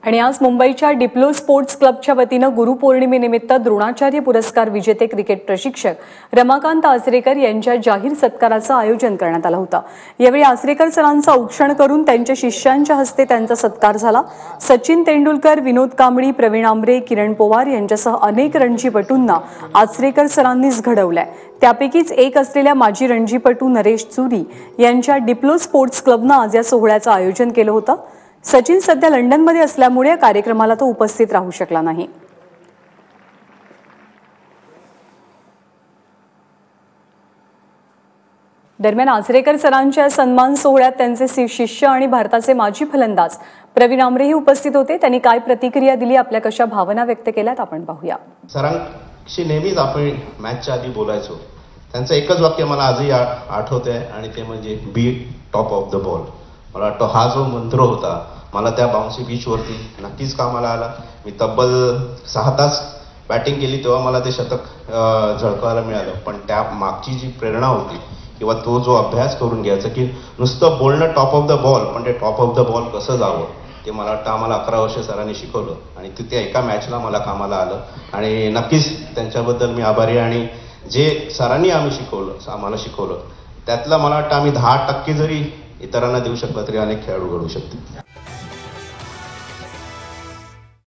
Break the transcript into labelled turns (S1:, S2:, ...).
S1: आणि आज मुंबईच्या डिप्लो स्पोर्ट्स क्लबच्या वतीनं गुरुपौर्णिमेनिमित्त द्रोणाचार्य पुरस्कार विजेते क्रिकेट प्रशिक्षक रमाकांत आचरेकर यांच्या जाहीर सत्काराचं आयोजन करण्यात आलं होतं। यावेळी आचरेकर सरांचं औक्षण करून त्यांच्या शिष्यांच्या हस्ते त्यांचा सत्कार झाला। सचिन तेंडुलकर, विनोद कांबळी, प्रवीण आमरे, किरण पोवार यांच्यासह अनेक रणजीपटूंना आचरेकर सरांनीच घडवलंय। त्यापैकीच एक असलेल्या माजी रणजीपटू नरेश चुरी यांच्या डिप्लो स्पोर्ट्स क्लबनं आज या सोहळ्याचं आयोजन केलं होतं। सचिन सध्या लंडनमध्ये असल्यामुळे कार्यक्रमाला तो उपस्थित राहू शकला नाही। दरम्यान आचरेकर सरांच्या सन्मान सोहळ्यात त्यांचे शिष्य आणि भारताचे माजी फलंदाज प्रवीण आमरेही उपस्थित होते। त्यांनी काय प्रतिक्रिया दिली, आपल्या कशा भावना व्यक्त केल्यात आपण पाहूया।
S2: सरांशी नेहमीच आपण मॅचच्या आधी बोलायचो। त्यांचं एकच वाक्य मला आजही आठवतंय आणि ते म्हणजे be top of the ball. मला वाटतं हा जो मंत्र होता मला त्या बाउन्सी बीचवरती नक्कीच कामाला आला। मी तब्बल 6 तास बॅटिंग केली तेव्हा मला ते शतक झळकायला मिळालं, पण त्या मागची जी प्रेरणा होती किंवा तो जो अभ्यास करून घ्यायचा की नुसतं बोलणं टॉप ऑफ द बॉल, पण ते टॉप ऑफ द बॉल कसं जावं ते मला वाटतं आम्हाला 11 वर्ष सरांनी शिकवलं आणि ते एका मॅचला मला कामाला आलं आणि नक्कीच त्यांच्याबद्दल मी आभारी। आणि जे सरांनी आम्हाला शिकवलं त्यातलं मला वाटतं आम्ही 10% जरी इतरांना देऊ शकला तरी अनेक खेळाडू घडू शकतील।